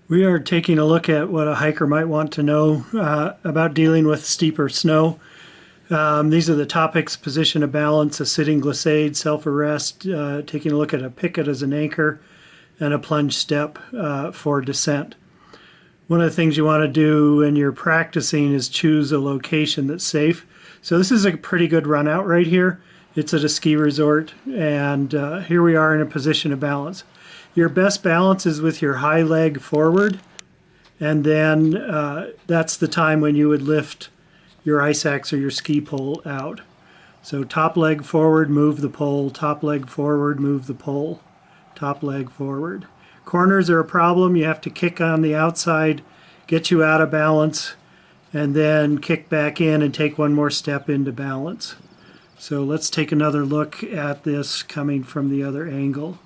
We are taking a look at what a hiker might want to know about dealing with steeper snow. These are the topics: position of balance, a sitting glissade, self-arrest, taking a look at a picket as an anchor, and a plunge step for descent. One of the things you want to do when you're practicing is choose a location that's safe. So this is a pretty good run out right here. It's at a ski resort, and here we are in a position of balance. Your best balance is with your high leg forward, and then that's the time when you would lift your ice axe or your ski pole out. So top leg forward, move the pole, top leg forward, move the pole, top leg forward. Corners are a problem. You have to kick on the outside, get you out of balance, and then kick back in and take one more step into balance. So let's take another look at this coming from the other angle.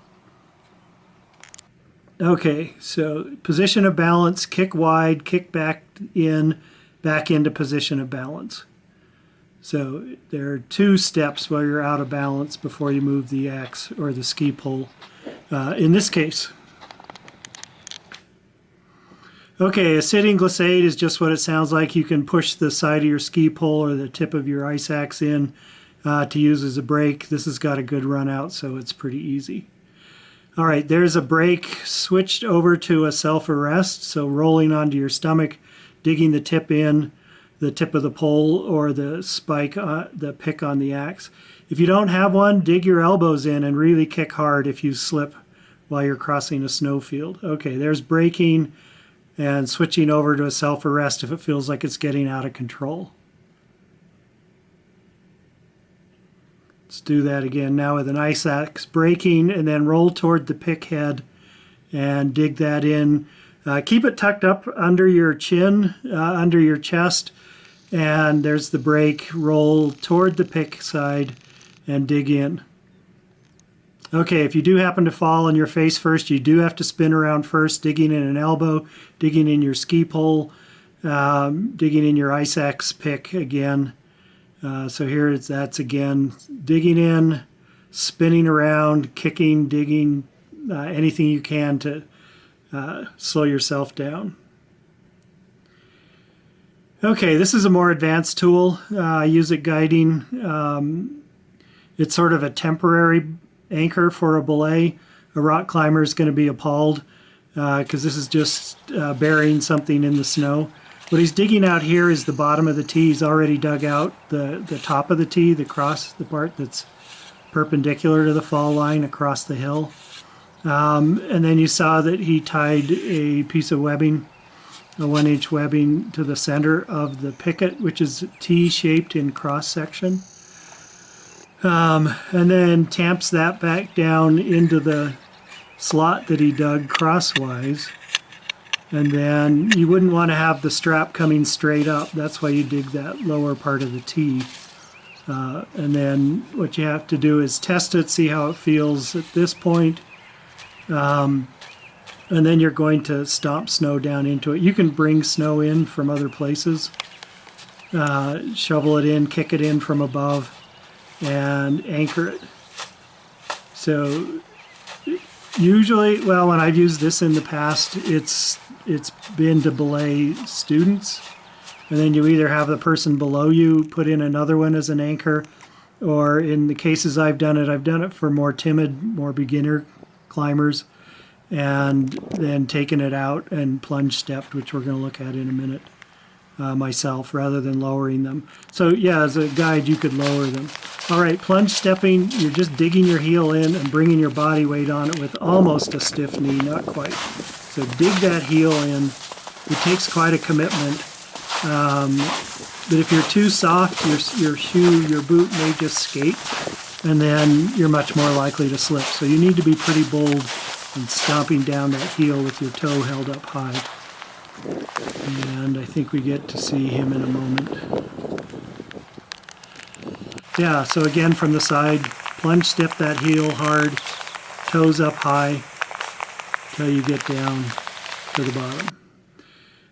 Okay, so position of balance, kick wide, kick back into position of balance. So there are two steps while you're out of balance before you move the axe or the ski pole in this case. Okay, a sitting glissade is just what it sounds like. You can push the side of your ski pole or the tip of your ice axe in to use as a brake. This has got a good run out, so it's pretty easy. All right, there's a brake switched over to a self-arrest, so rolling onto your stomach, digging the tip in, the tip of the pole or the spike, the pick on the axe. If you don't have one, dig your elbows in and really kick hard if you slip while you're crossing a snowfield. Okay, there's braking and switching over to a self-arrest if it feels like it's getting out of control. Let's do that again now with an ice axe, braking, and then roll toward the pick head and dig that in. Keep it tucked up under your chin, under your chest, and there's the brake. Roll toward the pick side and dig in. Okay, if you do happen to fall on your face first, you do have to spin around first, digging in an elbow, digging in your ski pole, digging in your ice axe pick again. So here that's again digging in, spinning around, kicking, digging, anything you can to slow yourself down. Okay, this is a more advanced tool. I use it guiding. It's sort of a temporary anchor for a belay. A rock climber is going to be appalled because this is just burying something in the snow. What he's digging out here is the bottom of the tee. He's already dug out the top of the tee, the part that's perpendicular to the fall line across the hill. And then you saw that he tied a piece of webbing, a 1-inch webbing, to the center of the picket, which is T-shaped in cross-section. And then tamps that back down into the slot that he dug crosswise. And then you wouldn't want to have the strap coming straight up. That's why you dig that lower part of the tee. And then what you have to do is test it, see how it feels at this point. And then you're going to stomp snow down into it. You can bring snow in from other places, shovel it in, kick it in from above, and anchor it. So usually, well, when I've used this in the past, it's been to belay students, and then you either have the person below you put in another one as an anchor, or in the cases I've done it for more timid, more beginner climbers, and then taken it out and plunge stepped, which we're going to look at in a minute myself, rather than lowering them. So yeah, as a guide, you could lower them. All right, plunge stepping, you're just digging your heel in and bringing your body weight on it with almost a stiff knee, not quite. So dig that heel in. It takes quite a commitment. But if you're too soft, your shoe, your boot may just skate, and then you're much more likely to slip. So you need to be pretty bold in stomping down that heel with your toe held up high. And I think we get to see him in a moment. Yeah, so again from the side, plunge step that heel hard, toes up high, till you get down to the bottom.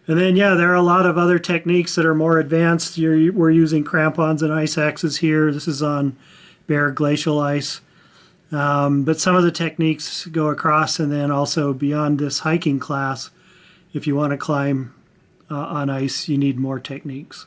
And then, yeah, there are a lot of other techniques that are more advanced. We're using crampons and ice axes here. This is on bare glacial ice. But some of the techniques go across and then also beyond this hiking class If you want to climb on ice, you need more techniques.